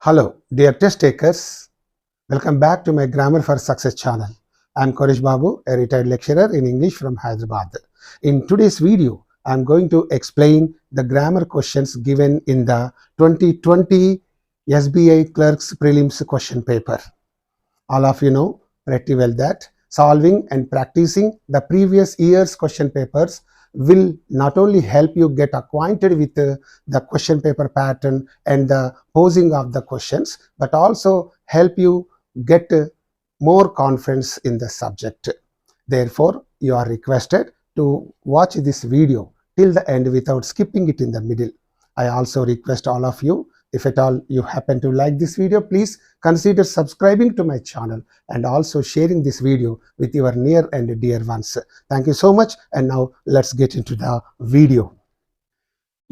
Hello, dear test takers. Welcome back to my Grammar for Success channel. I am Koresh Babu, a retired lecturer in English from Hyderabad. In today's video, I am going to explain the grammar questions given in the 2020 SBI Clerks Prelims question paper. All of you know pretty well that solving and practicing the previous year's question papers will not only help you get acquainted with the question paper pattern and the posing of the questions, but also help you get more confidence in the subject. Therefore, you are requested to watch this video till the end without skipping it in the middle. I also request all of you, if at all you happen to like this video, please consider subscribing to my channel and also sharing this video with your near and dear ones. Thank you so much, and now let's get into the video.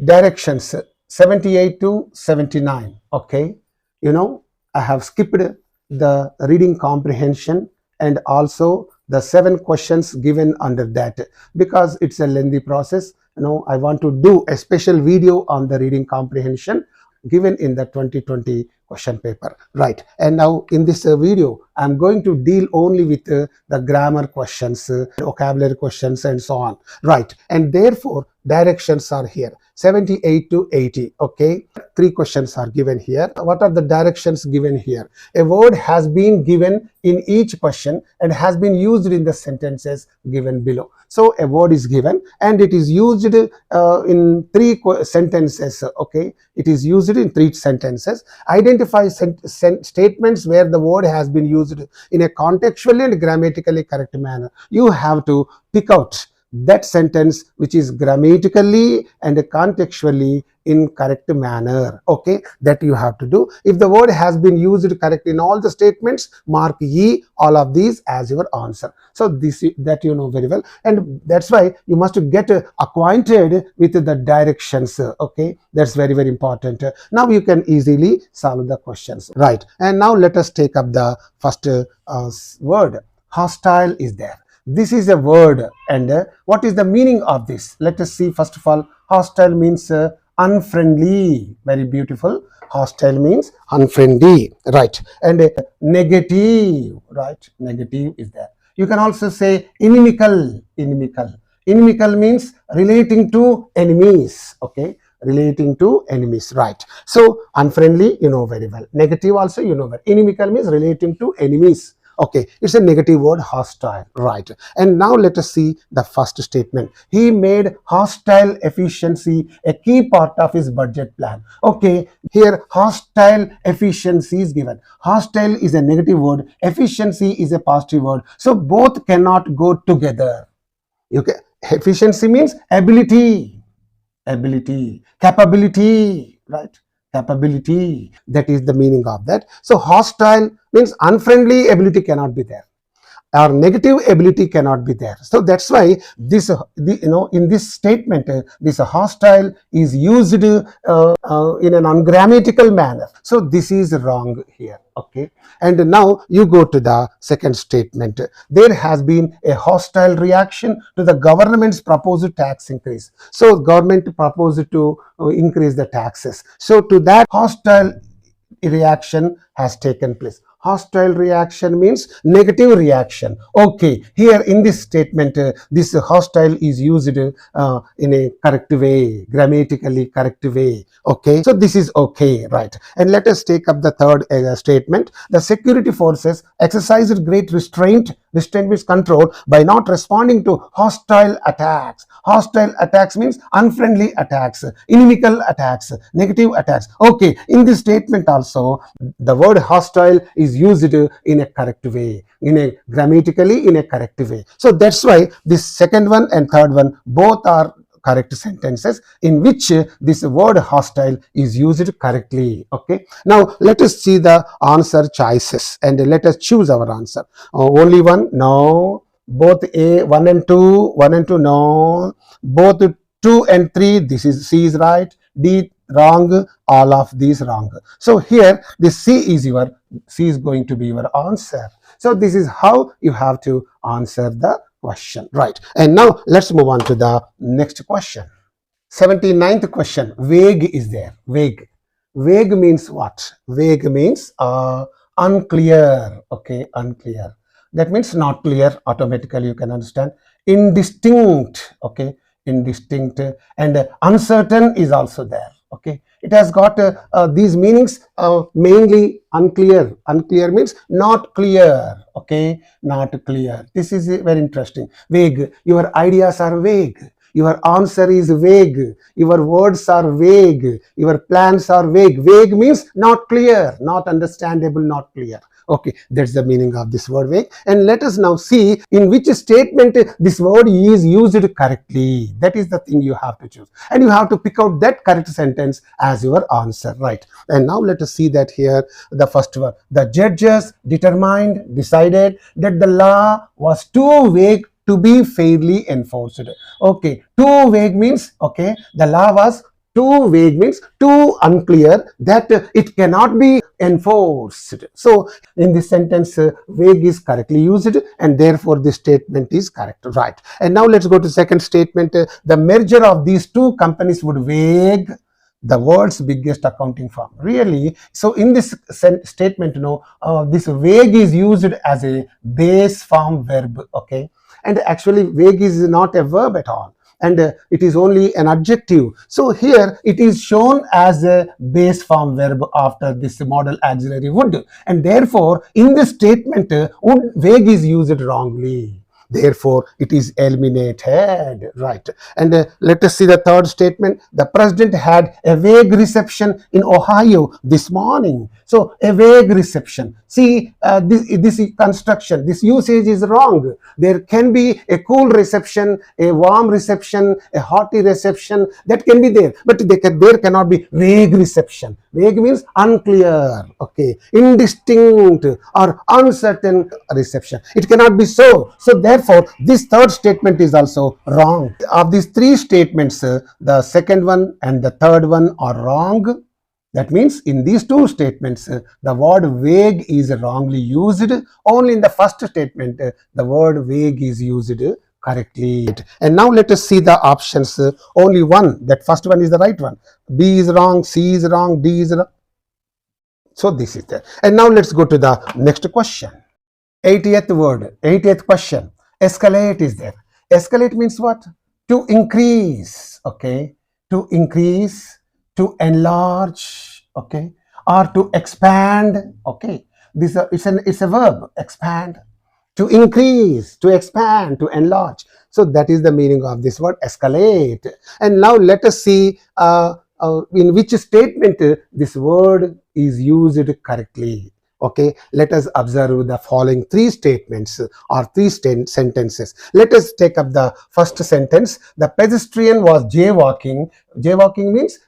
Directions 78 to 79. Okay, I have skipped the reading comprehension and also the 7 questions given under that because it's a lengthy process. I want to do a special video on the reading comprehension given in the 2020 question paper, right? And now in this video, I'm going to deal only with the grammar questions, vocabulary questions, and so on, right? And therefore, directions are here, 78 to 80, okay? 3 questions are given here. What are the directions given here? A word has been given in each question and has been used in the sentences given below. So a word is given and it is used in 3 sentences, okay? It is used in 3 sentences. Identify statements where the word has been used in a contextually and grammatically correct manner. You have to pick out that sentence which is grammatically and contextually in correct manner, okay? That you have to do. If the word has been used correct in all the statements, mark E all of these as your answer. So that you know very well, and that's why you must get acquainted with the directions, okay? That's very, very important. Now you can easily solve the questions, right? And now let us take up the first word. Hostile is there. This is a word, and what is the meaning of this? Let us see. First of all, hostile means unfriendly. Very beautiful. Hostile means unfriendly, right? And negative, right? Negative is there. You can also say inimical. Inimical means relating to enemies, okay? Relating to enemies, right? So unfriendly, you know very well. Negative also, you know well. Inimical means relating to enemies. Okay, it's a negative word, hostile, right? And now let us see the first statement. He made hostile efficiency a key part of his budget plan. Okay, here hostile efficiency is given. Hostile is a negative word, efficiency is a positive word. So both cannot go together. Okay, efficiency means ability, capability, right? Capability, that is the meaning of that. So hostile means unfriendly ability cannot be there, or negative ability cannot be there. So that's why this in this statement this hostile is used in an ungrammatical manner. So this is wrong here, okay? And now you go to the second statement. There has been a hostile reaction to the government's proposed tax increase. So government proposed to increase the taxes. So to that, hostile reaction has taken place. Hostile reaction means negative reaction. Okay, here in this statement, this hostile is used in a correct way, grammatically correct way. Okay, so this is okay, right? And let us take up the third statement. The security forces exercised great restraint means control by not responding to hostile attacks. Hostile attacks means unfriendly attacks, inimical attacks, negative attacks. Okay, in this statement also, the word hostile is used in a correct way, grammatically in a correct way. So that's why this second one and third one both are correct sentences in which this word hostile is used correctly. Okay, now let us see the answer choices and let us choose our answer. Only one? No. Both A, 1 and 2, no. Both 2 and 3, this is C is right. D wrong, all of these wrong. So here this C is going to be your answer. So this is how you have to answer the question, right? And now let's move on to the next question. 79th question. Vague is there. Vague. vague means what? Vague means unclear. Okay, unclear. That means not clear. Automatically you can understand. Indistinct. Okay, indistinct, and uncertain is also there. Okay, it has got these meanings, mainly unclear. Unclear means not clear. Okay, not clear. This is very interesting. Vague. Your ideas are vague. Your answer is vague. Your words are vague. Your plans are vague. Vague means not clear, not understandable, not clear. Okay, that's the meaning of this word vague. And let us now see in which statement this word is used correctly. That is the thing you have to choose. And you have to pick out that correct sentence as your answer, right? And now let us see that here, the first one. The judges decided that the law was too vague to be fairly enforced. Okay, too vague means, okay, the law was too vague means too unclear that it cannot be enforced. So in this sentence, vague is correctly used, and therefore this statement is correct, right? And now let's go to second statement. The merger of these two companies would vague the world's biggest accounting firm. Really, so in this statement, this vague is used as a base form verb. Okay, and actually vague is not a verb at all, and it is only an adjective. So here it is shown as a base form verb after this modal auxiliary would, and therefore in this statement would vague is used wrongly. Therefore, it is eliminated, right? And let us see the third statement. The president had a vague reception in Ohio this morning. So, a vague reception. See, this construction, this usage is wrong. There can be a cool reception, a warm reception, a hearty reception. That can be there, but there cannot be vague reception. Vague means unclear, okay, indistinct or uncertain reception. It cannot be so. So therefore, this third statement is also wrong. Of these three statements, the second one and the third one are wrong. That means in these two statements, the word vague is wrongly used. Only in the first statement, the word vague is used correctly. And now let us see the options. Only one, that first one is the right one. B is wrong, C is wrong, D is wrong. So this is there. And now let's go to the next question. 80th word, 80th question. Escalate is there. Escalate means what? To increase, okay? To increase, to enlarge, okay? Or to expand, okay? This it's a verb, expand. To increase, to expand, to enlarge. So that is the meaning of this word, escalate. And now let us see in which statement this word is used correctly. Okay, let us observe the following three statements or three sentences. Let us take up the first sentence. The pedestrian was jaywalking. Jaywalking means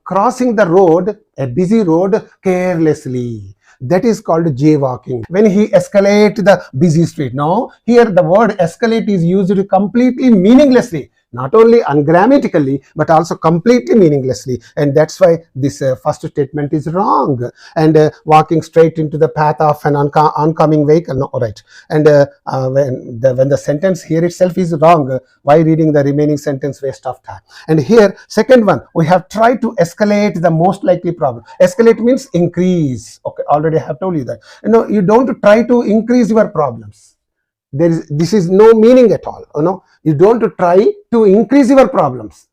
crossing the road, a busy road, carelessly. That is called jaywalking. When he escalates the busy street. Now, here the word escalate is used completely meaninglessly. Not only ungrammatically, but also completely meaninglessly. And that's why this first statement is wrong. And walking straight into the path of an oncoming vehicle, no, right. And when the sentence here itself is wrong, why reading the remaining sentence? Waste of time. And here, second one, we have tried to escalate the most likely problem. Escalate means increase. Okay, already I have told you that. You don't try to increase your problems. This is no meaning at all. You don't try to increase your problems.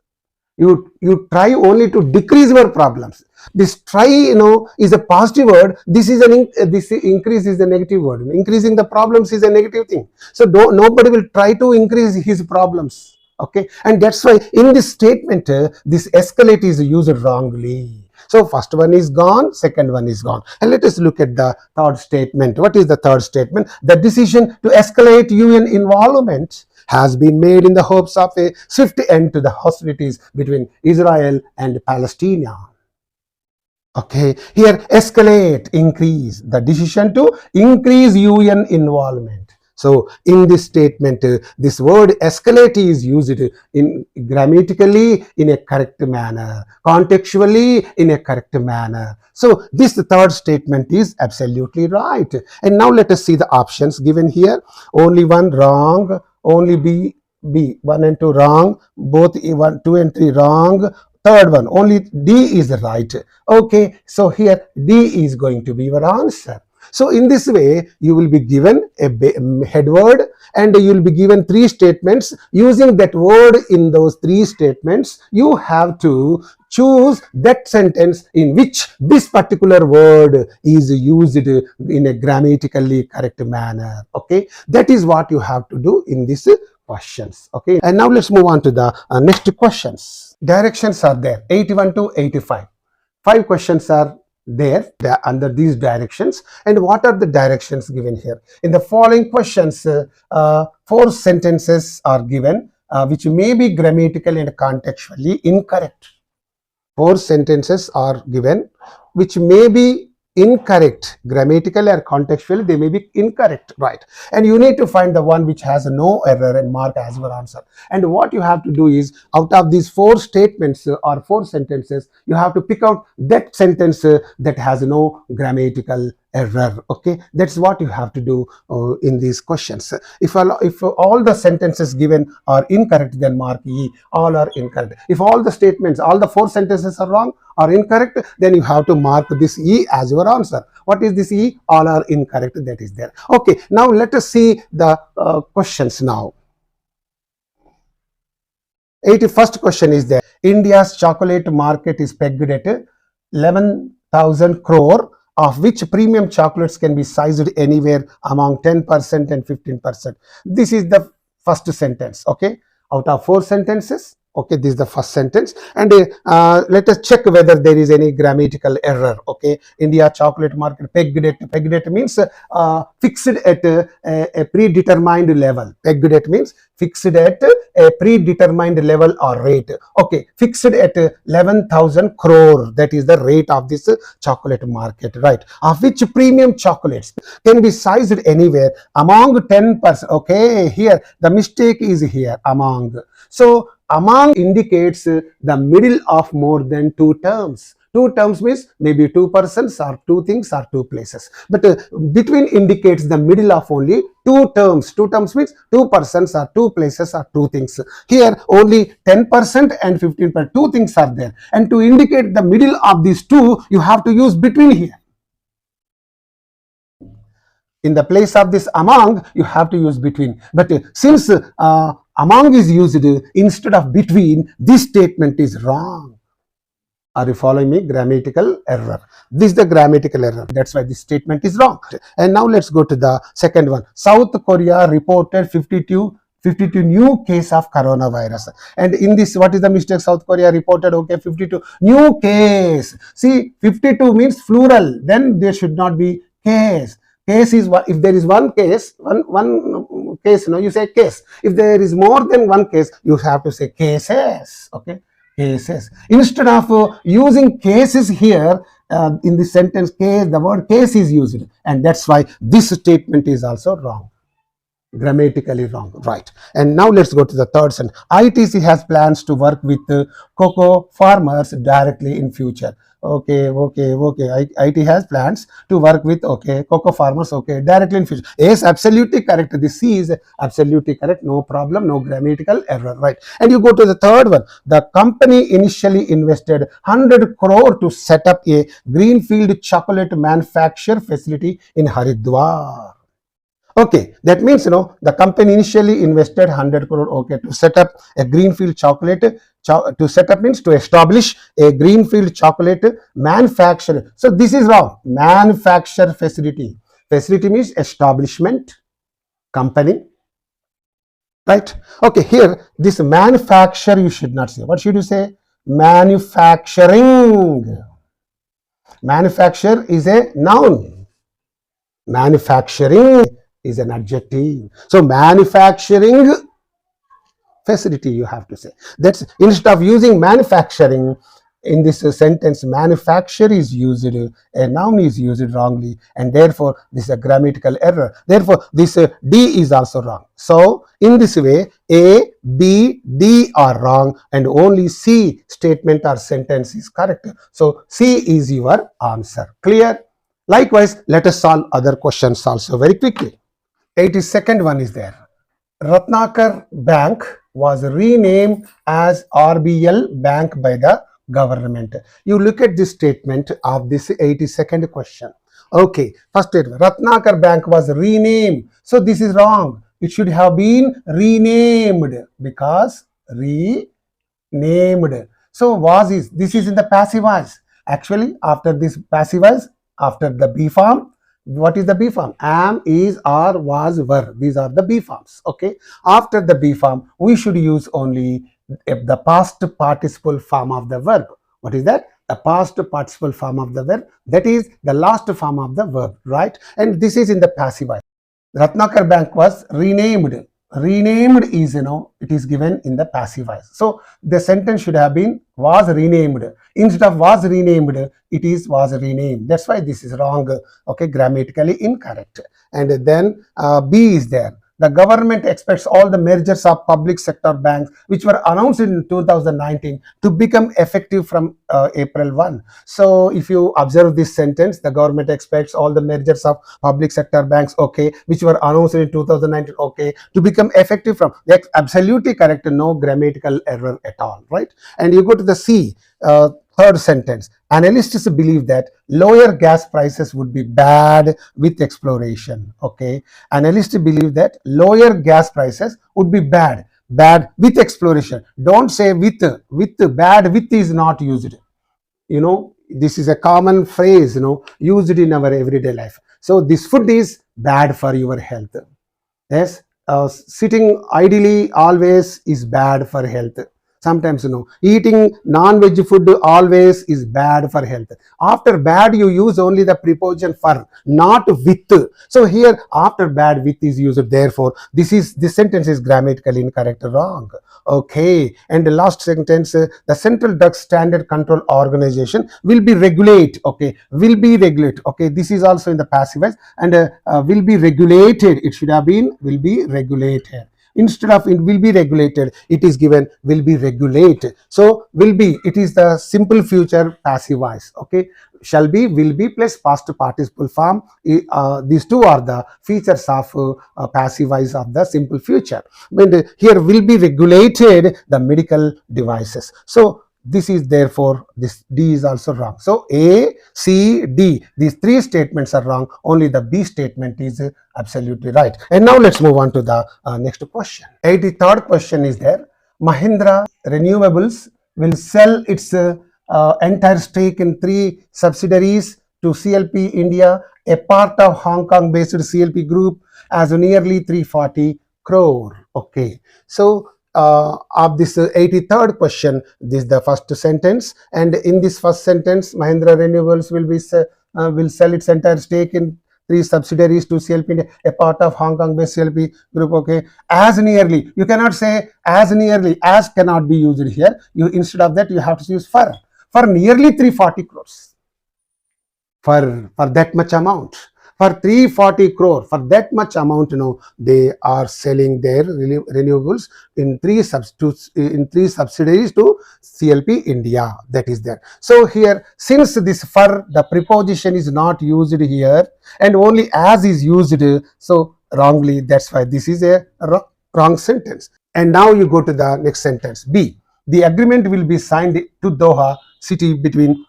You try only to decrease your problems. This try, is a positive word. This increase is a negative word. Increasing the problems is a negative thing. So nobody will try to increase his problems. Okay, and that's why in this statement, this escalate is used wrongly. So first one is gone, second one is gone. And let us look at the third statement. What is the third statement? The decision to escalate UN involvement has been made in the hopes of a swift end to the hostilities between Israel and Palestine. Okay, here escalate, increase. The decision to increase UN involvement. So in this statement, this word escalate is used in grammatically in a correct manner, contextually in a correct manner. So this third statement is absolutely right. And now let us see the options given here. Only one wrong, only B, 1 and 2 wrong, both 1, 2 and 3 wrong, third one, only D is right. Okay, so here D is going to be your answer. So in this way, you will be given a head word and you will be given three statements. Using that word in those three statements, you have to choose that sentence in which this particular word is used in a grammatically correct manner. Okay, that is what you have to do in this questions. Okay, and now let's move on to the next questions. Directions are there, 81 to 85. 5 questions are there under these directions. And what are the directions given here? In the following questions, 4 sentences are given which may be grammatically and contextually incorrect. 4 sentences are given which may be incorrect, grammatically or contextually they may be incorrect, right? And you need to find the one which has no error and mark as your answer. And what you have to do is, out of these 4 statements or 4 sentences, you have to pick out that sentence that has no grammatical error. Okay, that's what you have to do in these questions. If all the sentences given are incorrect, then mark E, all are incorrect. If all the statements, all the 4 sentences are wrong or incorrect, then you have to mark this E as your answer. What is this E? All are incorrect, that is there. Okay, now let us see the questions now. 81st question is there. India's chocolate market is pegged at 11,000 crore, of which premium chocolates can be sized anywhere among 10% and 15%. This is the first sentence. Okay, out of 4 sentences, okay, this is the first sentence. And let us check whether there is any grammatical error. Okay, India chocolate market pegged at means fixed at a predetermined level. Pegged at means fixed at a predetermined level or rate. Okay, fixed at 11,000 crore, that is the rate of this chocolate market, right? Of which premium chocolates can be sized anywhere among 10%. Okay, here the mistake is here, among. So among indicates the middle of more than 2 terms. 2 terms means maybe 2 persons or 2 things or 2 places. But between indicates the middle of only 2 terms. 2 terms means 2 persons or 2 places or 2 things. Here only 10% and 15%. 2 things are there. And to indicate the middle of these 2, you have to use between here. In the place of this among, you have to use between. But since among is used instead of between, this statement is wrong. Are you following me? Grammatical error. This is the grammatical error. That's why this statement is wrong. And now let's go to the second one. South Korea reported 52 new case of coronavirus. And in this, what is the mistake? South Korea reported, okay, 52 new case. See, 52 means plural. Then there should not be case. Case is what? If there is one case, one case, you say case. If there is more than one case, you have to say cases. Okay, cases. Instead of using cases here in the sentence case, the word case is used, and that's why this statement is also wrong. Grammatically wrong, right? And now let's go to the third sentence. ITC has plans to work with cocoa farmers directly in future. Okay. IT has plans to work with, okay, cocoa farmers, okay, directly in future. Yes, absolutely correct. This C is absolutely correct. No problem, no grammatical error, right? And you go to the third one. The company initially invested 100 crore to set up a greenfield chocolate manufacture facility in Haridwar. Okay, that means, the company initially invested 100 crore, okay, to set up a greenfield chocolate. To set up means to establish a greenfield chocolate manufacturer. So this is wrong. Manufacture facility. Facility means establishment, company, right? Okay, here this manufacture you should not say. What should you say? Manufacturing. Manufacture is a noun. Manufacturing is an adjective. So manufacturing facility you have to say. That's instead of using manufacturing in this sentence, manufacture is used, a noun is used wrongly, and therefore this is a grammatical error. Therefore this D is also wrong. So in this way, A, B, D are wrong, and only C statement or sentence is correct. So C is your answer. Clear? Likewise, let us solve other questions also very quickly. 82nd one is there. Ratnakar Bank was renamed as RBL Bank by the government. You look at this statement of this 82nd question. Okay, first statement, Ratnakar Bank was renamed. So this is wrong. It should have been renamed because renamed. So was is, this is in the passive voice. Actually, after this passive voice, after the B form, what is the B form? Am, is, are, was, were. These are the B forms. Okay. After the B form, we should use only the past participle form of the verb. What is that? The past participle form of the verb. That is the last form of the verb, right? And this is in the passive voice. Ratnakar Bank was renamed. Renamed is, it is given in the passive voice. So the sentence should have been was renamed. Instead of was renamed, it is was renamed. That's why this is wrong. Okay, grammatically incorrect. And then B is there. The government expects all the mergers of public sector banks which were announced in 2019 to become effective from April 1. So if you observe this sentence, the government expects all the mergers of public sector banks, okay, which were announced in 2019, okay, to become effective from. That's absolutely correct. No grammatical error at all, right? And you go to the C, third sentence. Analysts believe that lower gas prices would be bad with exploration. Okay, analysts believe that lower gas prices would be bad with exploration. Don't say with. Bad with is not used. This is a common phrase, used in our everyday life. So this food is bad for your health. Yes, sitting idly always is bad for health. Sometimes, eating non-veg food always is bad for health. After bad, you use only the preposition for, not with. So here, after bad, with is used. Therefore, this sentence is grammatically incorrect, wrong. Okay. And the last sentence, the Central Drug Standard Control Organization will be regulate. Okay, will be regulate. Okay, this is also in the passive voice. And will be regulated. It should have been will be regulated. Instead of it will be regulated, it is given will be regulated. So will be, it is the simple future passive voice. Okay, shall be, will be plus past participle form. These two are the features of passive voice of the simple future. And here will be regulated the medical devices. So this is, therefore this D is also wrong. So A, C, D, these three statements are wrong. Only the B statement is absolutely right. And now let's move on to the next question. 83rd question is there. Mahindra Renewables will sell its entire stake in 3 subsidiaries to CLP India, a part of Hong Kong based CLP group, as nearly 340 crore. Okay, so of this 83rd question, this is the first sentence, and in this first sentence, Mahindra Renewables will sell its entire stake in 3 subsidiaries to CLP India, a part of Hong Kong based CLP group. Okay, as nearly, you cannot say as nearly, as cannot be used here. You, instead of that, you have to use for nearly 340 crores, for that much amount. For 340 crore, for that much amount, they are selling their renewables in 3 subsidiaries to CLP India. That is there. So here, since this for, the preposition is not used here, and only as is used, so wrongly. That's why this is a wrong sentence. And now you go to the next sentence. B. The agreement will be signed to Doha city between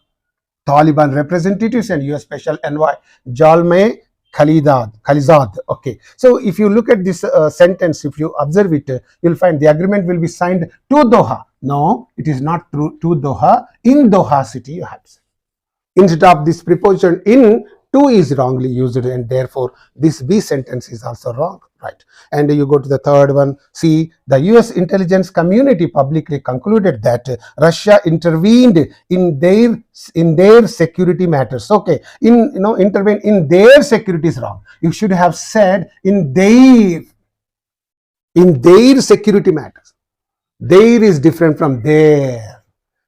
Taliban representatives and US Special Envoy Jalmay Khalizad. Okay, so if you look at this sentence, if you observe it, you'll find the agreement will be signed to Doha. No, it is not true. To Doha, in Doha city, you have to say. Instead of this preposition in, to is wrongly used, and therefore this B sentence is also wrong, right? And you go to the third one. See, the US intelligence community publicly concluded that Russia intervened in their security matters. Okay, intervene in their security is wrong. You should have said in their security matters. There is different from there.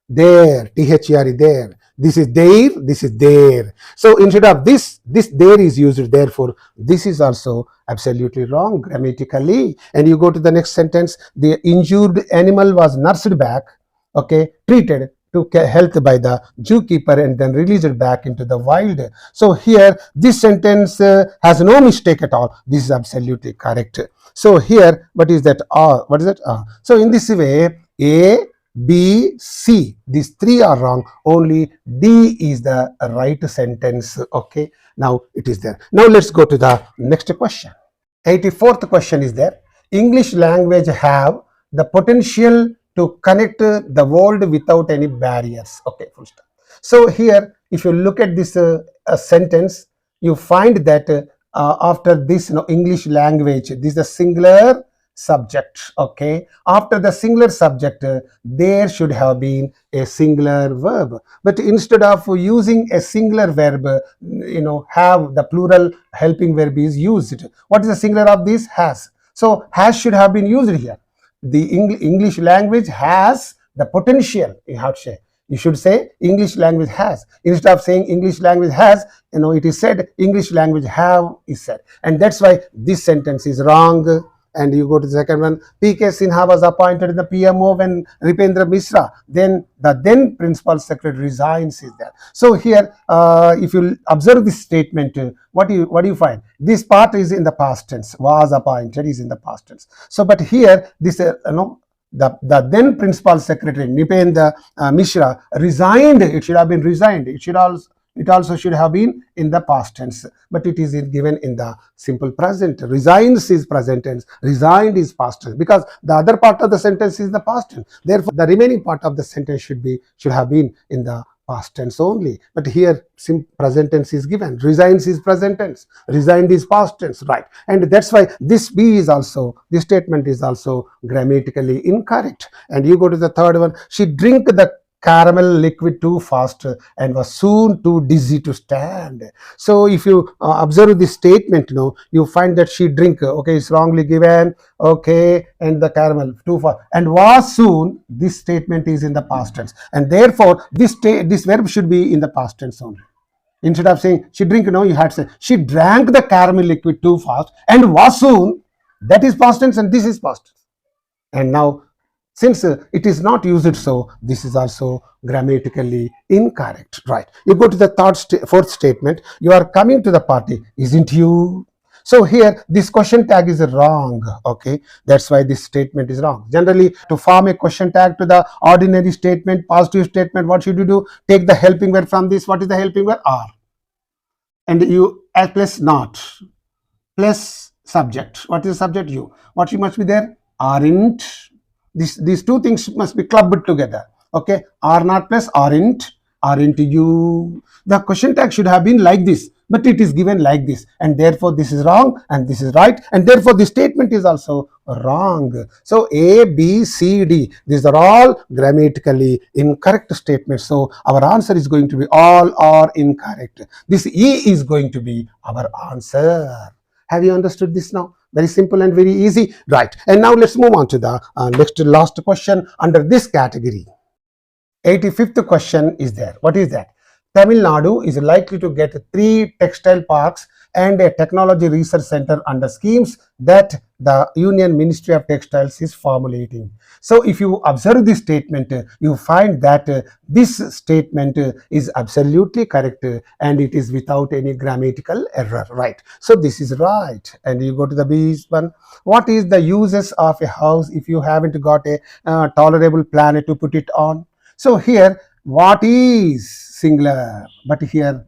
There, THERE, there. This is there, this is there. So instead of this there is used. Therefore, this is also absolutely wrong grammatically. And you go to the next sentence. The injured animal was nursed back, okay, treated to health by the zookeeper and then released back into the wild. So here, this sentence has no mistake at all. This is absolutely correct. So here, what is that? What is that? So in this way, A, B, C. These three are wrong. Only D is the right sentence. Okay. Now it is there. Now let's go to the next question. 84th question is there. English language have the potential to connect the world without any barriers. Okay, full stop. So here, if you look at this sentence, you find that after this, English language, this is a singular subject. Okay, after the singular subject, there should have been a singular verb. But instead of using a singular verb, have the plural helping verb is used. What is the singular of this? Has. So has should have been used here. The English language has the potential. You should say English language has. Instead of saying English language has, it is said English language have is said. And that's why this sentence is wrong. And you go to the second one. P.K. Sinha was appointed in the PMO when Ripendra Mishra, then the then principal secretary, resigns is there. So here, if you observe this statement, what do you find? This part is in the past tense. Was appointed is in the past tense. So, but here this the then principal secretary Nipendra Mishra resigned. It should have been resigned. It also should have been in the past tense, but it is given in the simple present. Resigns is present tense, resigned is past tense, because the other part of the sentence is the past tense. Therefore, the remaining part of the sentence should have been in the past tense only. But here, present tense is given. Resigns is present tense. Resigned is past tense, right? And that's why this statement is also grammatically incorrect. And you go to the third one. She drank the caramel liquid too fast and was soon too dizzy to stand. So if you observe this statement, you find that she drink, okay, it's wrongly given, okay, and the caramel too fast and was soon. This statement is in the past tense, and therefore this verb should be in the past tense only. Instead of saying she drink, you had to say she drank the caramel liquid too fast and was soon. That is past tense, and this is past tense. And now, since it is not used, so this is also grammatically incorrect, right? You go to the fourth statement. You are coming to the party, isn't you? So here, this question tag is wrong, okay? That's why this statement is wrong. Generally, to form a question tag to the ordinary statement, positive statement, what should you do? Take the helping verb from this. What is the helping verb? Are. And you add plus not, plus subject. What is the subject? You. What must be there? Aren't. These two things must be clubbed together. Okay, are not plus aren't you. The question tag should have been like this, but it is given like this, and therefore this is wrong and this is right, and therefore this statement is also wrong. So A, B, C, D, these are all grammatically incorrect statements. So our answer is going to be all are incorrect. This E is going to be our answer. Have you understood this now? Very simple and very easy, right? And now let's move on to the last question under this category. 85th question is there. What is that? Tamil Nadu is likely to get 3 textile parks and a technology research center under schemes that the Union Ministry of Textiles is formulating. So if you observe this statement, you find that this statement is absolutely correct and it is without any grammatical error, right? So this is right. And you go to the B one. What is the uses of a house if you haven't got a tolerable plan to put it on? So here, what is singular? But here,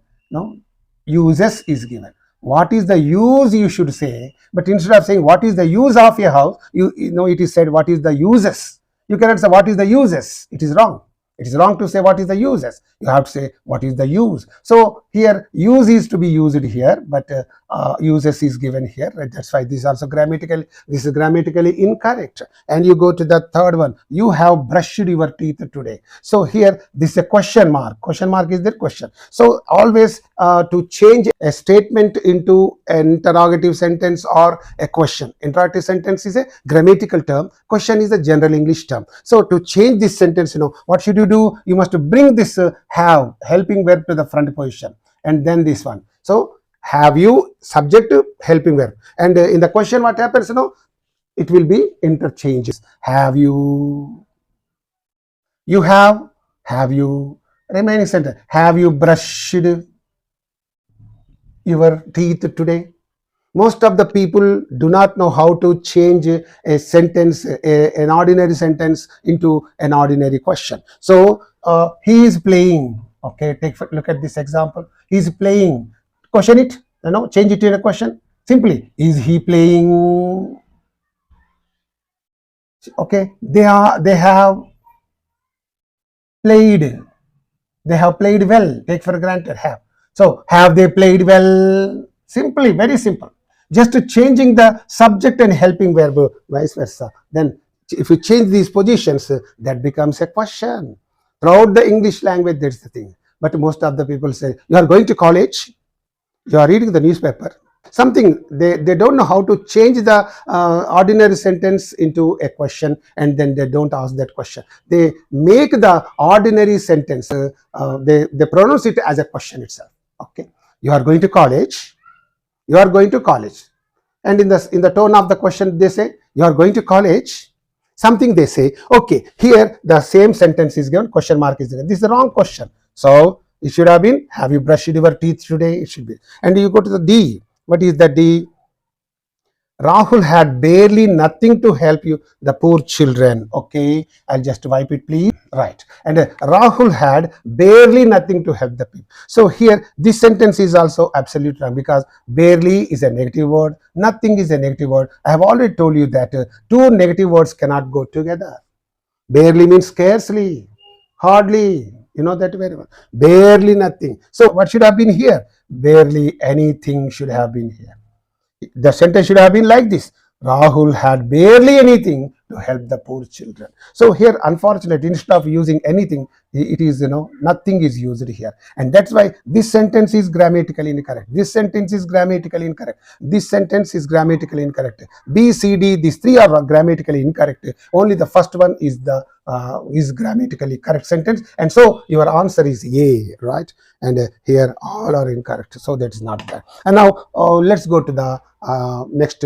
uses is given. What is the use, you should say, but instead of saying what is the use of a house, it is said what is the uses. You cannot say what is the uses. It is wrong. It is wrong to say what is the uses. You have to say what is the use. So here use is to be used here, but uses is given here. Right? That's why this is grammatically incorrect. And you go to the third one. You have brushed your teeth today. So here this is a question mark. Question mark is the question. So always to change a statement into an interrogative sentence or a question. Interrogative sentence is a grammatical term. Question is a general English term. So to change this sentence, what should you do? You must bring this have helping verb to the front position, and then this one. So have you subject to helping verb, and in the question what happens? It will be interchanges. Have you? You have. Have you? Remaining sentence. Have you brushed your teeth today? Most of the people do not know how to change a sentence, an ordinary sentence into an ordinary question. So he is playing. Okay, take a look at this example. He is playing. Question it. Change it to a question. Simply, is he playing? Okay, they have played. They have played well. Take for granted have. So have they played well? Simply, very simple. Just changing the subject and helping verb, vice versa. Then if you change these positions, that becomes a question. Throughout the English language, that's the thing. But most of the people say, you are going to college, you are reading the newspaper. Something they don't know how to change the ordinary sentence into a question, and then they don't ask that question. They make the ordinary sentence, they pronounce it as a question itself. Okay, you are going to college, you are going to college, and in the tone of the question they say, you are going to college. Something they say, okay, here the same sentence is given, question mark is given. This is the wrong question. So it should have been, have you brushed your teeth today? It should be. And you go to the D. What is the D? Rahul had barely nothing to help you, the poor children. Okay, I'll just wipe it, please. Right. And Rahul had barely nothing to help the people. So here, this sentence is also absolutely wrong, because barely is a negative word, nothing is a negative word. I have already told you that two negative words cannot go together. Barely means scarcely, hardly. You know that very well. Barely nothing. So what should have been here? Barely anything should have been here. The sentence should have been like this: Rahul had barely anything to help the poor children. So here, unfortunately, instead of using anything, it is, nothing is used here. And that's why this sentence is grammatically incorrect. This sentence is grammatically incorrect. This sentence is grammatically incorrect. B, C, D, these three are grammatically incorrect. Only the first one is the is grammatically correct sentence. And so your answer is A, right? And here all are incorrect. So that's not bad. And now let's go to the next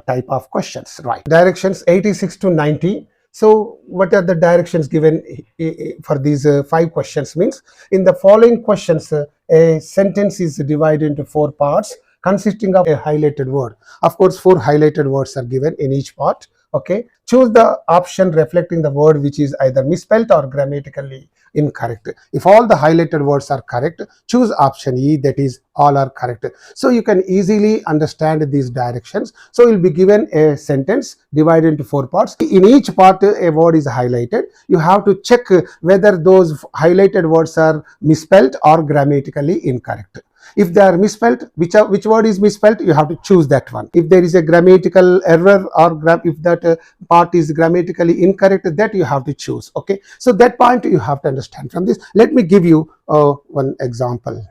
type of questions, right? Directions 86 to 90. So what are the directions given for these 5 questions? Means in the following questions, a sentence is divided into 4 parts consisting of a highlighted word. Of course, 4 highlighted words are given in each part. Okay, choose the option reflecting the word which is either misspelled or grammatically incorrect. If all the highlighted words are correct, choose option E, that is all are correct. So you can easily understand these directions. So you'll be given a sentence divided into 4 parts. In each part a word is highlighted. You have to check whether those highlighted words are misspelled or grammatically incorrect. If they are misspelled, which word is misspelled, you have to choose that one. If there is a grammatical error or if that part is grammatically incorrect, that you have to choose. Okay, so that point you have to understand from this. Let me give you one example.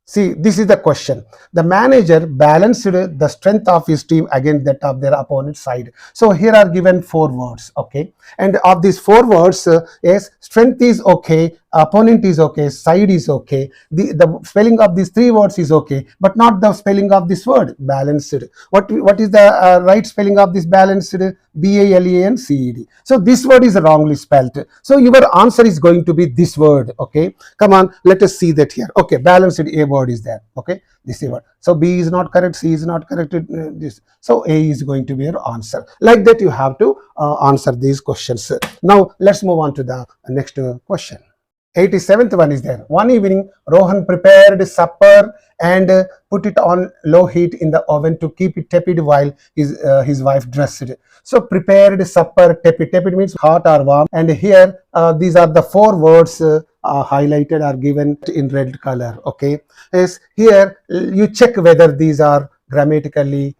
See, this is the question. The manager balanced the strength of his team against that of their opponent's side. So here are given 4 words, okay? And of these 4 words, yes, strength is okay, opponent is okay, side is okay. The spelling of these 3 words is okay, but not the spelling of this word, balanced. What is the right spelling of this balanced? B-A-L-A-N-C-E-D. So this word is wrongly spelled. So your answer is going to be this word, okay? Come on, let us see that here. Okay, balanced, A word is there, okay? This is word. So B is not correct, C is not correct, this. So A is going to be your answer. Like that you have to answer these questions. Now let's move on to the next question. 87th one is there. One evening, Rohan prepared supper and put it on low heat in the oven to keep it tepid while his wife dressed. So prepared supper, tepid. Tepid means hot or warm. And here these are the 4 words highlighted, are given in red color. Okay. Yes, here you check whether these are grammatically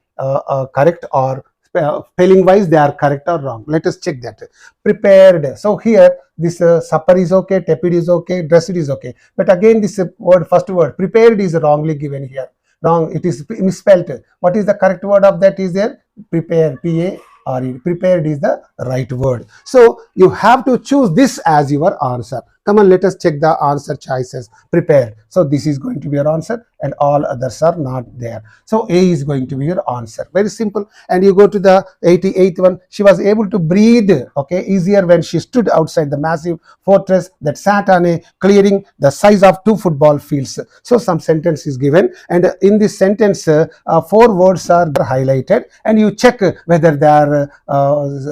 correct or spelling wise they are correct or wrong. Let us check that. Prepared. So here this supper is okay, tepid is okay, dressed is okay. But again this word, first word, prepared, is wrongly given here. Wrong, it is misspelled. What is the correct word of that is there? Prepare, P-A-R-E. Prepared is the right word. So you have to choose this as your answer. Come on, let us check the answer choices prepared. So this is going to be your answer and all others are not there. So A is going to be your answer. Very simple. And you go to the 88th one. She was able to breathe, okay, easier when she stood outside the massive fortress that sat on a clearing the size of 2 football fields. So some sentence is given, and in this sentence 4 words are highlighted, and you check whether they are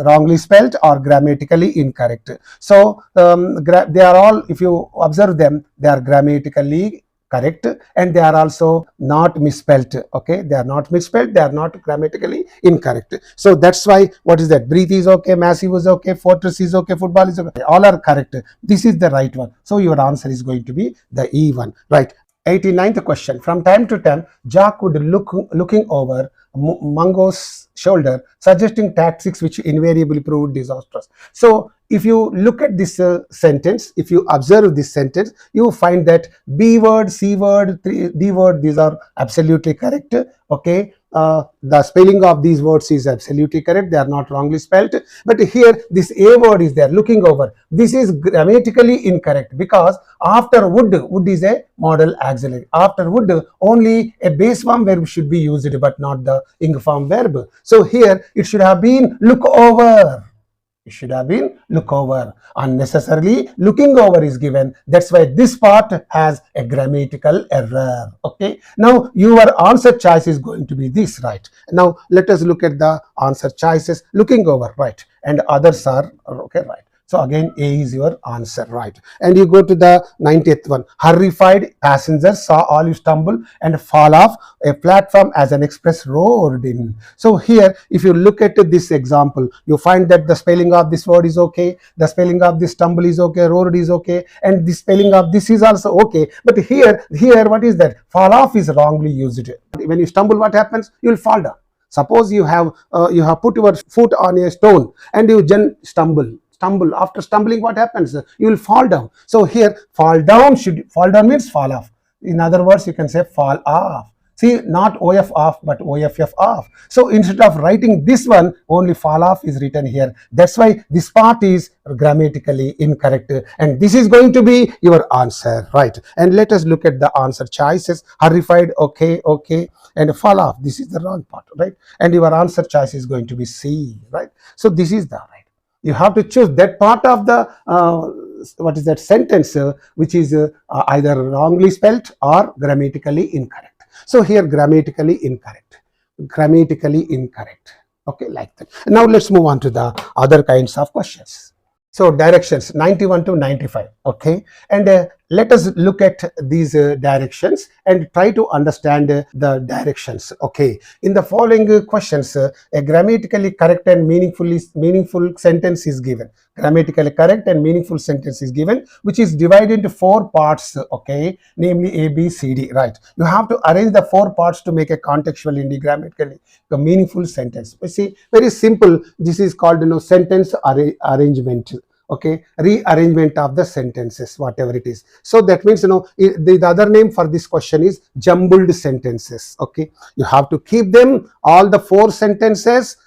wrongly spelled or grammatically incorrect. So they are all, if you observe them, they are grammatically correct, and they are also not misspelled. Okay, they are not misspelled, they are not grammatically incorrect. So that's why, what is that? Breathe is okay, massive is okay, fortress is okay, football is okay, all are correct. This is the right one. So your answer is going to be the E one, right? 89th question. From time to time, Jack would looking over Mungo's shoulder, suggesting tactics which invariably proved disastrous. So if you look at this sentence, if you observe this sentence, you find that B word, C word, D word, these are absolutely correct. Okay, the spelling of these words is absolutely correct. They are not wrongly spelled. But here this A word is there, looking over. This is grammatically incorrect, because after would is a modal auxiliary. After would, only a base form verb should be used, but not the ing form verb. So here it should have been look over. It should have been look over. Unnecessarily looking over is given. That's why this part has a grammatical error. Okay. Now your answer choice is going to be this, right? Now let us look at the answer choices. Looking over, right? And others are okay, right? So again, A is your answer, right? And you go to the 90th one. Horrified passengers saw Olive stumble and fall off a platform as an express roared in. So here, if you look at this example, you find that the spelling of this word is okay, the spelling of this stumble is okay, roared is okay, and the spelling of this is also okay. But here, what is that? Fall off is wrongly used. When you stumble, what happens? You will fall down. Suppose you have put your foot on a stone and you then stumble. After stumbling, what happens? You will fall down. So here fall down means fall off. In other words, you can say fall off. See, not OF off, but OFF off. So instead of writing this one, only fall off is written here. That's why this part is grammatically incorrect, and this is going to be your answer, right? And let us look at the answer choices. Horrified, okay, and fall off, this is the wrong part, right? And your answer choice is going to be C, right? So this is the right. You have to choose that part of the what is that sentence which is either wrongly spelled or grammatically incorrect. So here grammatically incorrect. Okay, like that. Now let's move on to the other kinds of questions. So directions 91 to 95. Okay, and let us look at these directions and try to understand the directions. Okay, in the following questions, a grammatically correct and meaningful sentence is given. Grammatically correct and meaningful sentence is given, which is divided into 4 parts. Okay, namely A, B, C, D. Right. You have to arrange the 4 parts to make a contextual and grammatically meaningful sentence. You see, very simple. This is called sentence arrangement. Okay, rearrangement of the sentences, whatever it is. So that means the other name for this question is jumbled sentences. Okay, you have to keep them all the 4 sentences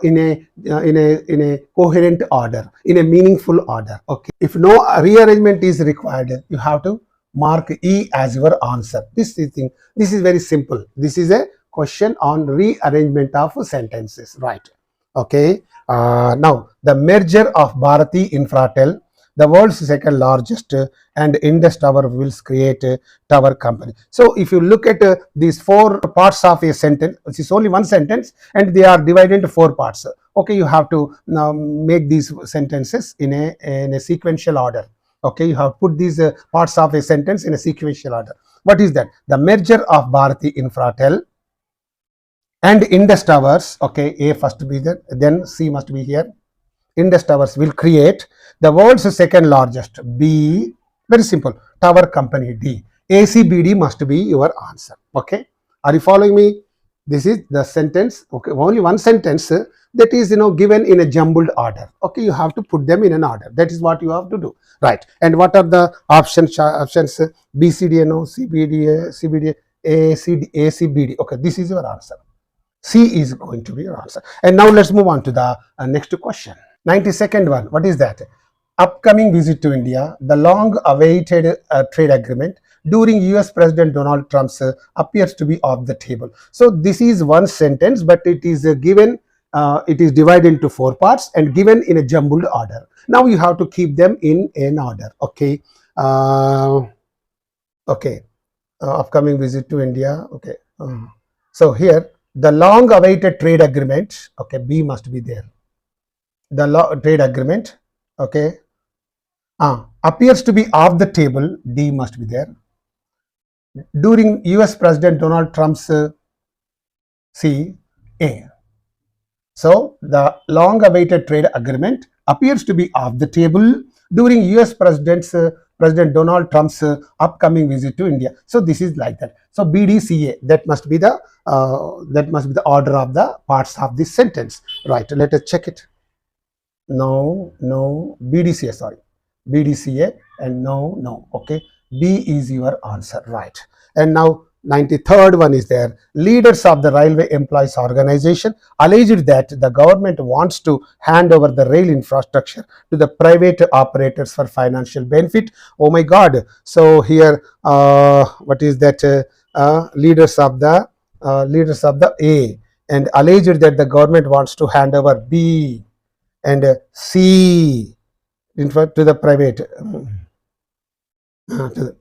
in a coherent order, in a meaningful order. Okay, if no rearrangement is required, you have to mark E as your answer. This is very simple. This is a question on rearrangement of sentences, right? Okay. Now the merger of Bharati Infratel, the world's second largest and Indus Tower, will create a tower company. So if you look at these 4 parts of a sentence, which is only one sentence, and they are divided into 4 parts. Okay, you have to now make these sentences in a sequential order. Okay, you have put these parts of a sentence in a sequential order. What is that? The merger of Bharati Infratel and Indus Towers. Okay, A first be there, then C must be here. Indus Towers will create the world's second largest. B, very simple, tower company. D, ACBD must be your answer. Okay, are you following me? This is the sentence. Okay, only one sentence that is given in a jumbled order. Okay, you have to put them in an order. That is what you have to do, right? And what are the options? BCD, CBD, CBD, ACBD. Okay, this is your answer. C is going to be your answer. And now let's move on to the next question. 92nd one. What is that? upcoming visit to India, the long-awaited trade agreement during US President Donald Trump's appears to be off the table. So this is one sentence, but it is given, it is divided into 4 parts and given in a jumbled order. Now you have to keep them in an order. Okay. Upcoming visit to India. Okay. So here the long-awaited trade agreement. Okay, B must be there. The trade agreement. Okay. Appears to be off the table. D must be there. During US President Donald Trump's C, A. So the long-awaited trade agreement appears to be off the table during US President Donald Trump's upcoming visit to India. So this is like that. So BDCA, that must be the order of the parts of this sentence. Right. Let us check it. No, BDCA, sorry. BDCA and no. Okay. B is your answer. Right. And now 93rd one is there. Leaders of the Railway Employees Organization alleged that the government wants to hand over the rail infrastructure to the private operators for financial benefit. Oh my God. So here, what is that? Leaders of the A, and alleged that the government wants to hand over B and C to the private.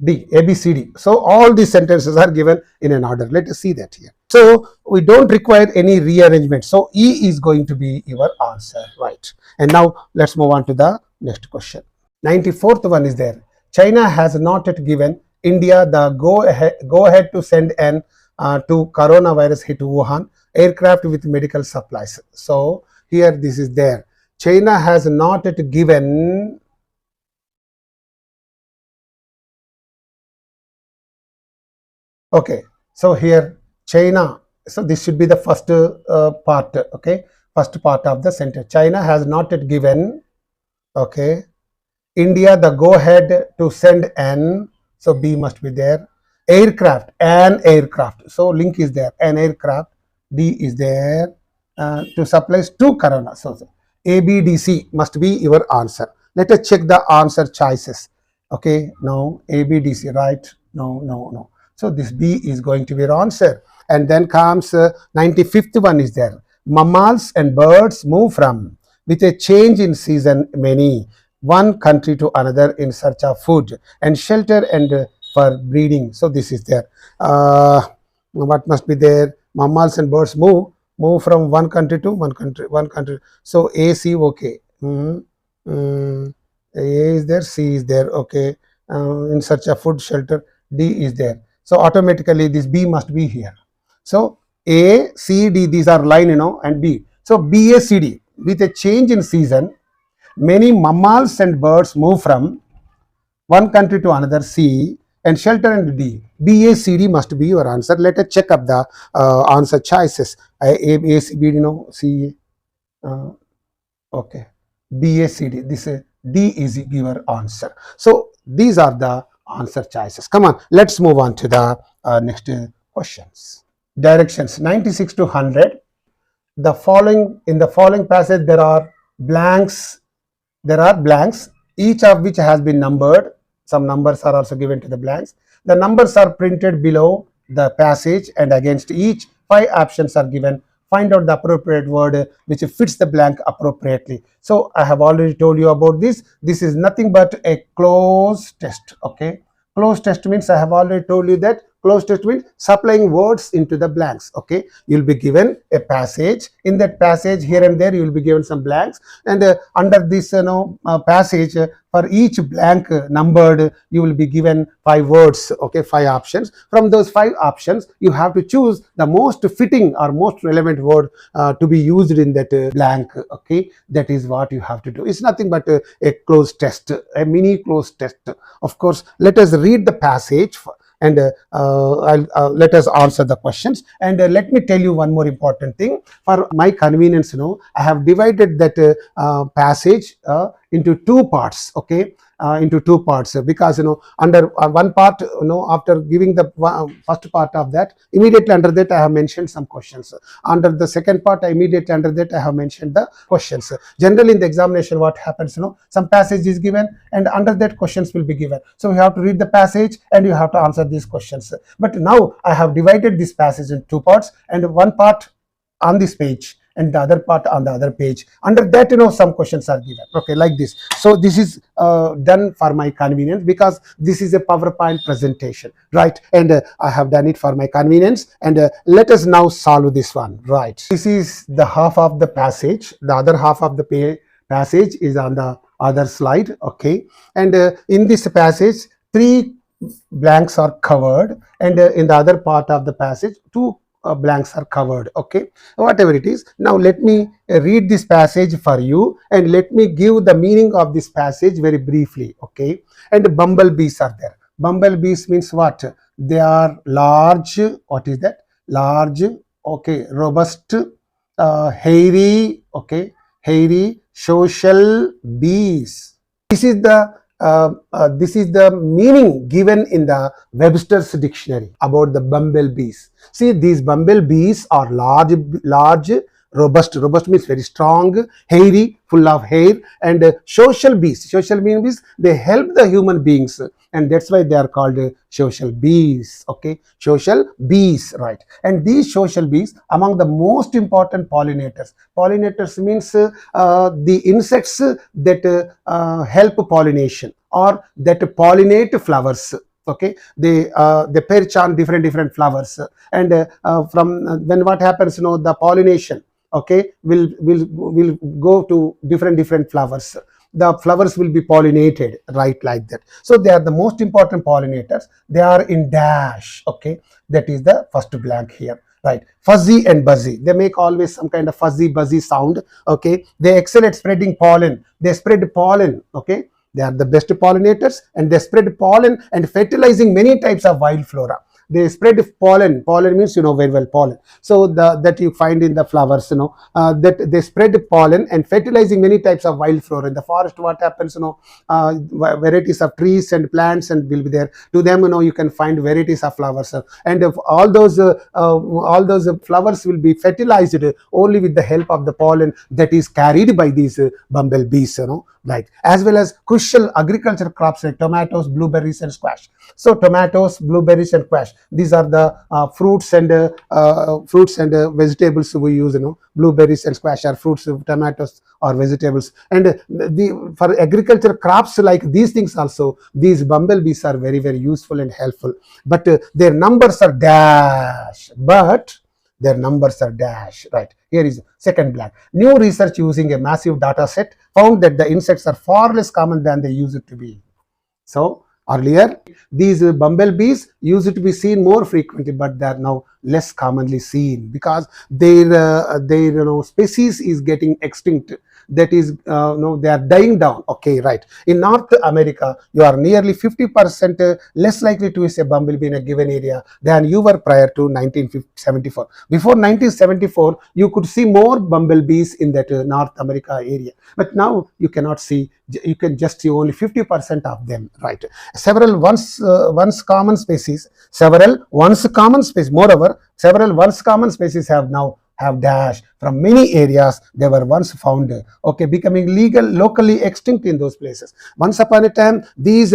D, A, B, C, D. So all these sentences are given in an order. Let us see that here. So we don't require any rearrangement. So E is going to be your answer, right? And now let's move on to the next question. 94th one is there. China has not yet given India the go ahead to send an to coronavirus hit Wuhan aircraft with medical supplies. So here this is there. China has not yet given. Okay, so here China, so this should be the first part. Okay, first part of the sentence. China has not yet given, okay, India the go ahead to send an, so B must be there, aircraft, an aircraft, so link is there, an aircraft. D is there to supplies to corona. So A, B, D, C must be your answer. Let us check the answer choices. Okay, no, A, B, D, C, right? No. So this B is going to be your answer. And then comes 95th one is there. Mammals and birds move from, with a change in season, many, one country to another in search of food and shelter and for breeding. So this is there. What must be there? Mammals and birds move from one country to one country. So A, C, okay. A is there, C is there, okay. In search of food, shelter, D is there. So automatically this B must be here. So A, C, D, these are line, and B. So B, A, C, D, with a change in season, many mammals and birds move from one country to another, C, and shelter, and D. B, A, C, D must be your answer. Let us check up the answer choices. A, C, B, C, okay. B, A, C, D. This D is your answer. So these are the answer choices. Come on, let's move on to the next questions. Directions 96 to 100. In the following passage there are blanks. Each of which has been numbered. Some numbers are also given to the blanks. The numbers are printed below the passage, and against each 5 options are given. Find out the appropriate word which fits the blank appropriately. So I have already told you about this. This is nothing but a cloze test. Okay, cloze test means, I have already told you that cloze test means supplying words into the blanks. Okay, you'll be given a passage. In that passage, here and there, you will be given some blanks, and under this passage, for each blank numbered, you will be given 5 words. Okay, 5 options. From those 5 options, you have to choose the most fitting or most relevant word to be used in that blank. Okay, that is what you have to do. It's nothing but a cloze test, a mini cloze test. Of course, let us read the passage and let us answer the questions. And let me tell you one more important thing. For my convenience, I have divided that passage into 2 parts. Okay, into two parts, because under one part, after giving the first part of that, immediately under that I have mentioned some questions. Under the second part, immediately under that I have mentioned the questions. Generally in the examination, what happens, some passage is given and under that questions will be given. So you have to read the passage and you have to answer these questions. But now I have divided this passage in two parts, and one part on this page and the other part on the other page. Under that, some questions are given, okay, like this. So this is done for my convenience, because this is a PowerPoint presentation, right? And I have done it for my convenience. And let us now solve this one, right? This is the half of the passage. The other half of the passage is on the other slide, okay? And in this passage, 3 blanks are covered, and in the other part of the passage, 2 blanks are covered, okay, whatever it is. Now let me read this passage for you, and let me give the meaning of this passage very briefly, okay? And bumblebees are there. Bumblebees means what? They are large. What is that? Large, okay, robust, hairy, okay, hairy social bees. This is the meaning given in the Webster's dictionary about the bumblebees. See, these bumblebees are large, robust. Robust means very strong, hairy, full of hair, and social bees. Social means they help the human beings, and that's why they are called social bees, okay? Social bees, right? And these social bees, among the most important pollinators. Pollinators means the insects that help pollination, or that pollinate flowers, okay? They perch on different flowers, and from when what happens, the pollination, okay, will go to different flowers. The flowers will be pollinated, right, like that. So they are the most important pollinators. They are in dash, okay? That is the first blank here, right? Fuzzy and buzzy. They make always some kind of fuzzy, buzzy sound, okay? They excel at spreading pollen. They spread pollen, okay? They are the best pollinators, and they spread pollen and fertilizing many types of wild flora. They spread pollen. Pollen means, very well, pollen. So that you find in the flowers, that they spread pollen and fertilizing many types of wild flora. In the forest, what happens, varieties of trees and plants and will be there. To them, you can find varieties of flowers, and if all those flowers will be fertilized only with the help of the pollen that is carried by these bumblebees, right? As well as crucial agricultural crops like tomatoes, blueberries, and squash. So tomatoes, blueberries, and squash, these are the fruits and vegetables we use. Blueberries and squash are fruits, tomatoes are vegetables. And for agricultural crops like these things also, these bumblebees are very useful and helpful. But their numbers are dash. Right? Here is second blank. New research using a massive data set found that the insects are far less common than they used to be. So earlier, these bumblebees used to be seen more frequently, but they are now less commonly seen because their species is getting extinct. That is, they are dying down. Okay, right. In North America, you are nearly 50% less likely to see a bumblebee in a given area than you were prior to 1974. Before 1974, you could see more bumblebees in that North America area, but now you cannot see. You can just see only 50% of them, right? Several once common species. Moreover, several once common species have dash from many areas they were once found, okay, becoming locally extinct in those places. Once upon a time, these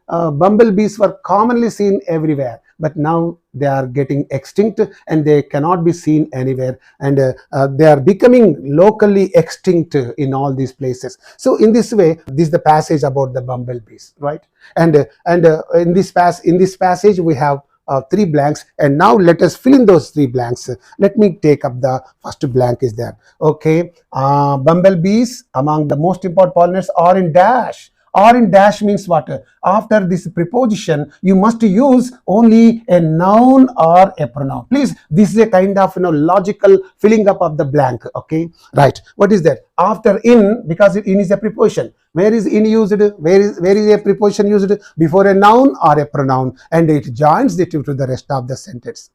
bumblebees were commonly seen everywhere, but now they are getting extinct and they cannot be seen anywhere, and they are becoming locally extinct in all these places. So in this way, this is the passage about the bumblebees, right? And in this passage we have 3 blanks, and now let us fill in those 3 blanks. Let me take up the first blank is there. Okay, bumblebees among the most important pollinators are in dash. Or in dash means what? After this preposition, you must use only a noun or a pronoun. Please, this is a kind of logical filling up of the blank. Okay, right? What is that? After in, because in is a preposition. Where is in used? Where is a preposition used? Before a noun or a pronoun, and it joins it to the rest of the sentence.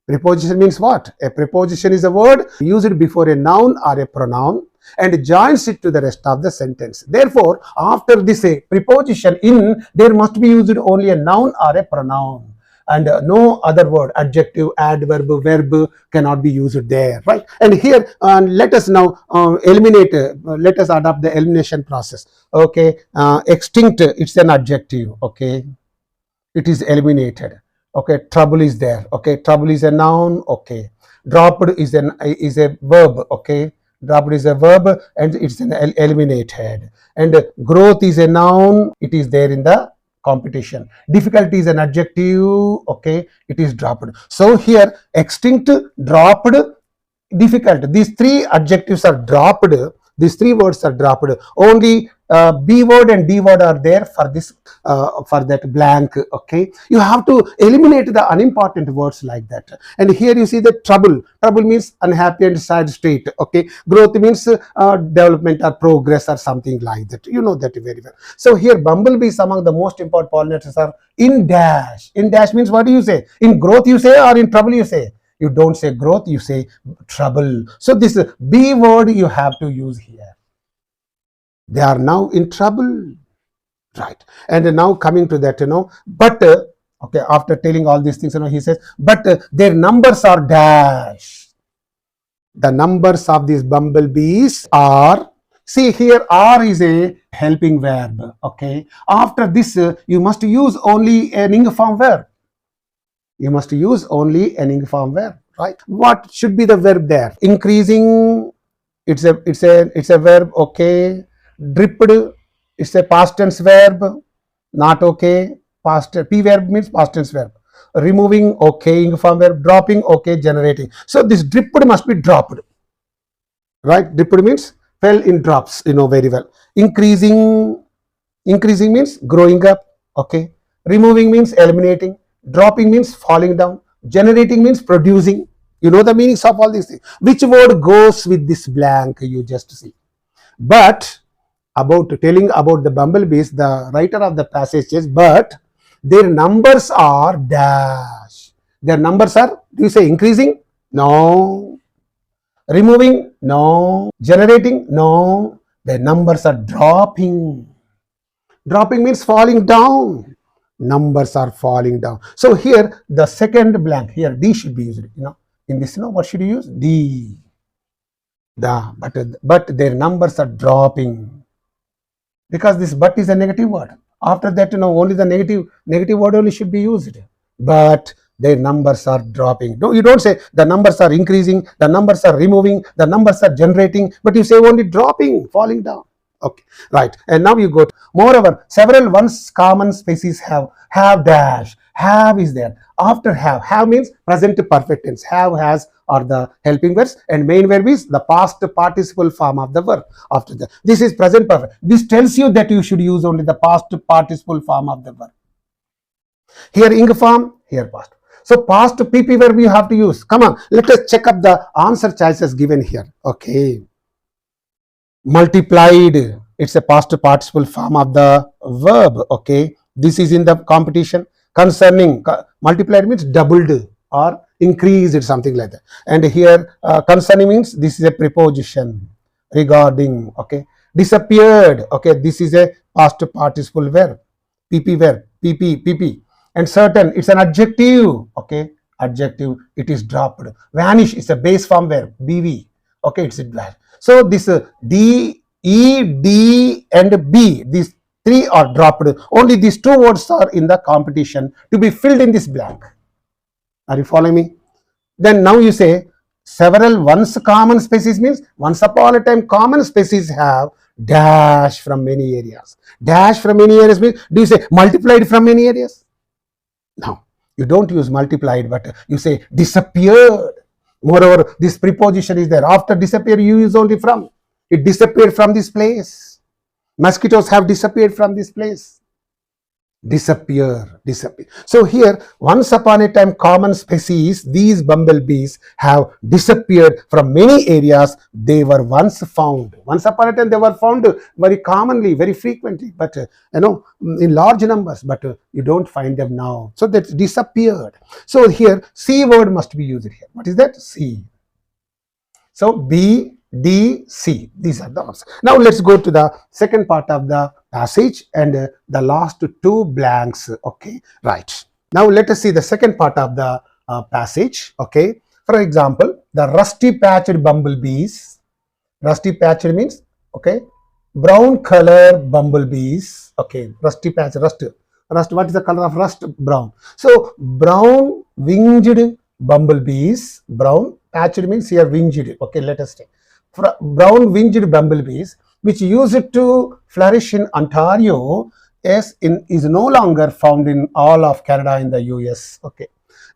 Preposition means what? A preposition is a word used before a noun or a pronoun, and joins it to the rest of the sentence. Therefore, after this preposition in, there must be used only a noun or a pronoun, and no other word, adjective, adverb, verb cannot be used there, right? And here let us now eliminate, let us adopt the elimination process. Okay, extinct, it's an adjective, okay, it is eliminated. Okay, trouble is there, okay, trouble is a noun, okay, dropped is a verb, okay, dropped is a verb and it's an eliminated. And growth is a noun, it is there in the competition. Difficulty is an adjective, okay, it is dropped. So here extinct, dropped, difficult, these three adjectives are dropped, these three words are dropped. Only B word and D word are there for this, for that blank, okay. You have to eliminate the unimportant words like that. And here you see the trouble. Trouble means unhappy and sad state, okay. Growth means development or progress or something like that. You know that very well. So here bumblebees among the most important pollinators are in dash. In dash means what do you say? In growth you say, or in trouble you say? You don't say growth, you say trouble. So this B word you have to use here. They are now in trouble, right? And now coming to that, but okay, after telling all these things, he says, but their numbers are dash. The numbers of these bumblebees are, see here, are is a helping verb, okay. After this, you must use only an ing form verb. You must use only an ing form verb, right? What should be the verb there? Increasing, it's a verb, okay. Dripped, it's a past tense verb, not okay. Past P verb means past tense verb. Removing, okay, ing form verb. Dropping, okay, generating. So this dripped must be dropped, right? Dripped means fell in drops, very well. Increasing means growing up, okay. Removing means eliminating. Dropping means falling down. Generating means producing. You know the meanings of all these things. Which word goes with this blank? You just see. But telling about the bumblebees, the writer of the passage says, but their numbers are dash. Their numbers are, do you say increasing? No. Removing? No. Generating? No. Their numbers are dropping. Dropping means falling down. Numbers are falling down. So here the second blank, here D should be used, in this, what should you use? D. But their numbers are dropping, because this but is a negative word. After that, only the negative word only should be used. But their numbers are dropping. No, you don't say the numbers are increasing, the numbers are removing, the numbers are generating, but you say only dropping, falling down. Okay, right. And now you go to, moreover, several once common species have dash. Have is there. After have means present perfect tense. Have, has are the helping verbs, and main verb is the past participle form of the verb. After that, this is present perfect. This tells you that you should use only the past participle form of the verb. Here ing form, here past. So past PP verb you have to use. Come on, let us check up the answer choices given here. Okay. Multiplied, it's a past participle form of the verb, okay. This is in the competition. Concerning, multiplied means doubled or increased, something like that. And here concerning means this is a preposition. Regarding, okay. Disappeared, okay, this is a past participle verb, PP verb, PP. And certain, it's an adjective, okay. Adjective, it is dropped. Vanish is a base form verb, BV, okay, it's a verb. So this D, E, D and B, these three are dropped. Only these two words are in the competition to be filled in this blank. Are you following me? Then now you say several once common species means once upon a time common species have dash from many areas. Dash from many areas means, do you say multiplied from many areas? No, you don't use multiplied, but you say disappeared. Moreover, this preposition is there. After disappear, you use only from. It disappeared from this place. Mosquitoes have disappeared from this place. Disappear. So here, once upon a time common species, these bumblebees have disappeared from many areas they were once found. Once upon a time they were found very commonly, very frequently, but in large numbers, but you don't find them now. So that's disappeared. So here C word must be used here. What is that? C. So B, D, C. These are the answers. Now let's go to the second part of the passage and the last two blanks. Okay, right. Now let us see the second part of the passage. Okay, for example, the rusty patched bumblebees. Rusty patched means, okay, brown color bumblebees. Okay, rusty patch, rust. What is the color of rust? Brown. So brown winged bumblebees. Brown patched means here winged. Okay, let us take brown winged bumblebees, which used to flourish in Ontario, is no longer found in all of Canada in the US. Okay,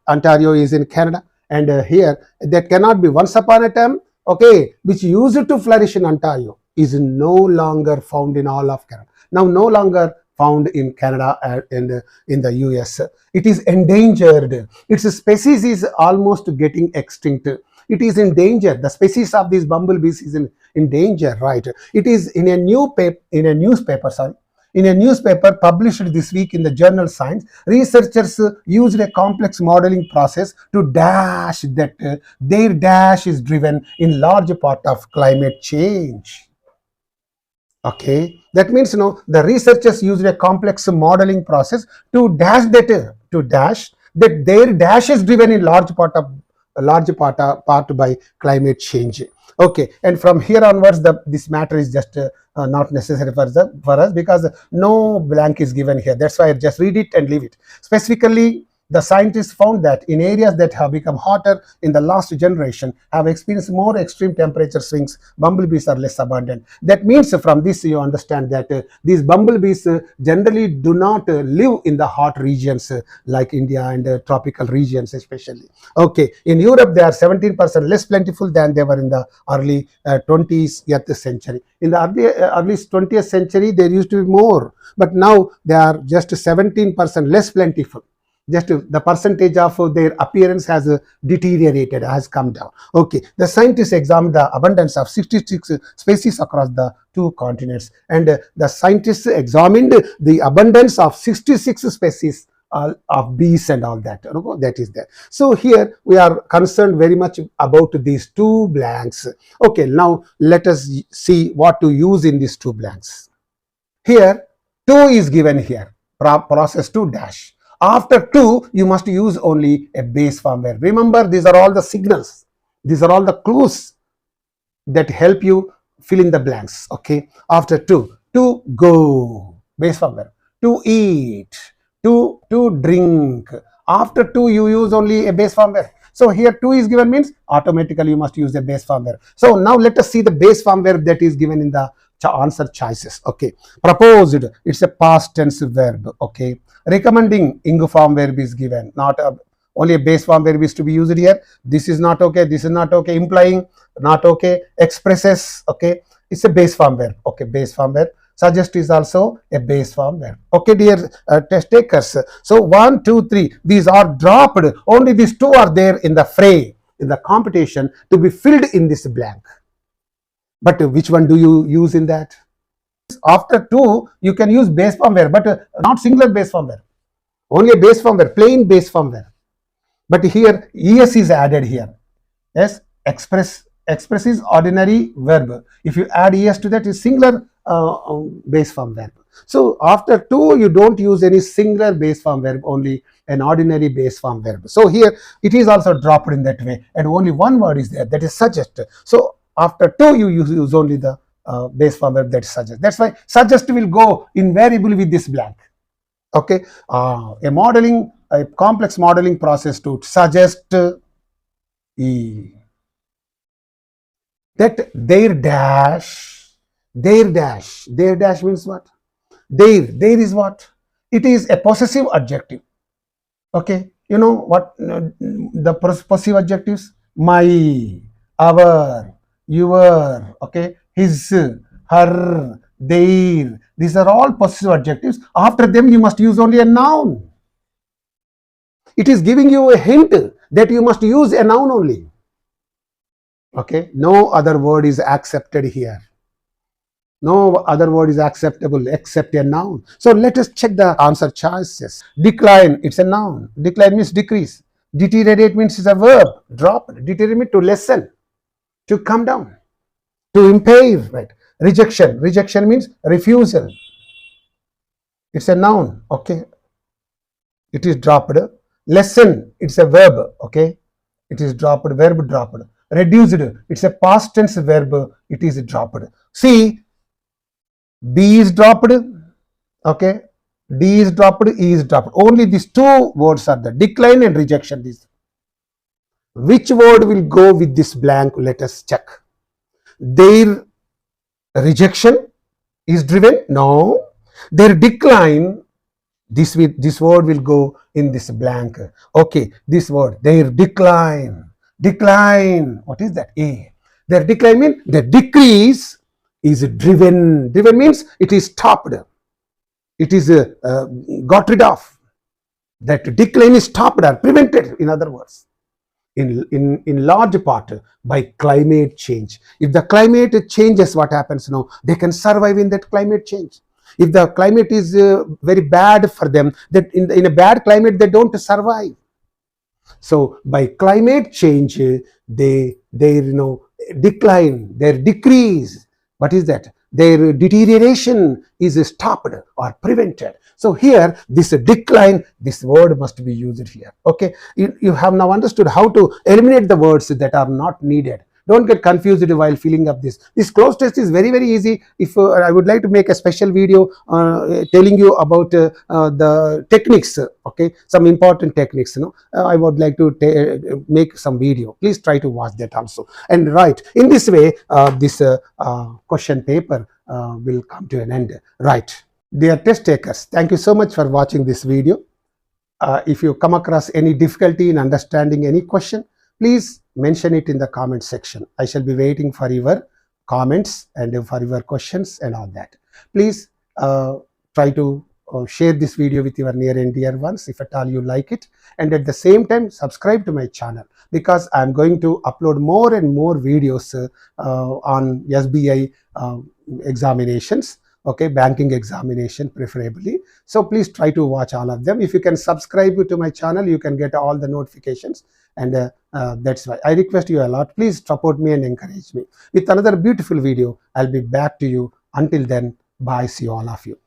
Ontario is in Canada, and here that cannot be. Once upon a time, okay, which used to flourish in Ontario is no longer found in all of Canada. Now no longer found in Canada and in the US. It is endangered. Its species is almost getting extinct. It is in danger. The species of these bumblebees is in danger, right? It is in a newspaper published this week in the journal Science. Researchers used a complex modeling process to dash that their dash is driven in large part of climate change. Okay, that means the researchers used a complex modeling process to dash that their dash is driven in large part by climate change. Okay, and from here onwards, this matter is just not necessary for us because no blank is given here. That's why I just read it and leave it. Specifically, the scientists found that in areas that have become hotter in the last generation, have experienced more extreme temperature swings, bumblebees are less abundant. That means from this you understand that these bumblebees generally do not live in the hot regions like India and tropical regions especially. Okay, in Europe they are 17% less plentiful than they were in the early 20th century. In the early 20th century there used to be more, but now they are just 17% less plentiful. Just the percentage of their appearance has deteriorated, has come down. Okay, the scientists examined the abundance of 66 species across the two continents, and the scientists examined the abundance of 66 species of bees and all that. That is there. So here we are concerned very much about these two blanks. Okay, now let us see what to use in these two blanks. Here 2 is given here, process 2 dash. After 2, you must use only a base form verb. Remember, these are all the signals. These are all the clues that help you fill in the blanks. Okay. After 2, to go, base form verb. To eat, to drink. After 2, you use only a base form verb. So here 2 is given means automatically you must use a base form verb. So now let us see the base form verb that is given in the answer choices. Okay. Proposed, it's a past tense verb. Okay. Recommending, ing form verb is given, not only a base form verb is to be used here. This is not okay, this is not okay. Implying, not okay. Expresses, okay, it's a base form verb. Okay, base form verb. Suggest is also a base form verb. Okay, dear test takers. So 1, 2, 3, these are dropped. Only these 2 are there in the fray, in the competition to be filled in this blank. But which one do you use in that? After 2, you can use base form verb, but not singular base form verb. Only a base form verb, plain base form verb. But here, es is added here. Yes, express is ordinary verb. If you add es to that, is singular base form verb. So after 2, you don't use any singular base form verb, only an ordinary base form verb. So here, it is also dropped in that way, and only one word is there, that is suggest. So after 2, you use only the base form verb, that suggest. That's why suggest will go invariably with this blank. Okay, a complex modeling process to suggest that their dash means what? There is what? It is a possessive adjective. Okay, you know what the possessive adjectives? My, our, your, okay, his, her, their. These are all possessive adjectives. After them, you must use only a noun. It is giving you a hint that you must use a noun only. Okay, no other word is accepted here. No other word is acceptable except a noun. So let us check the answer choices. Decline, it's a noun. Decline means decrease. Deteriorate means it's a verb. Drop. Deteriorate means to lessen, to come down. To impair, right? Rejection means refusal. It's a noun, okay? It is dropped. Lessen, it's a verb, okay? It is dropped, verb dropped. Reduced, it's a past tense verb, it is dropped. See, B is dropped, okay? D is dropped, E is dropped. Only these two words are there, decline and rejection. Which word will go with this blank? Let us check. Their rejection is driven? No. Their decline, this word will go in this blank. Okay, this word, their decline. Decline, what is that? A. Their decline means the decrease is driven. Driven means it is stopped. It is got rid of. That decline is stopped or prevented, in other words. In large part by climate change. If the climate changes, what happens now? They can survive in that climate change. If the climate is very bad for them, that in a bad climate they don't survive. So by climate change, they decline, their decrease. What is that? Their deterioration is stopped or prevented. So here, this decline, this word must be used here. Okay, you have now understood how to eliminate the words that are not needed. Don't get confused while filling up this. This close test is very, very easy. If I would like to make a special video telling you about the techniques, okay, some important techniques, I would like to make some video. Please try to watch that also. And right, in this way, this question paper will come to an end. Right. Dear test takers, thank you so much for watching this video. If you come across any difficulty in understanding any question, please mention it in the comment section. I shall be waiting for your comments and for your questions and all that. Please try to share this video with your near and dear ones if at all you like it. And at the same time, subscribe to my channel, because I am going to upload more and more videos on SBI examinations. Okay, banking examination preferably. So please try to watch all of them. If you can subscribe to my channel, you can get all the notifications. And that's why I request you a lot. Please support me and encourage me. With another beautiful video, I'll be back to you. Until then, bye. See all of you.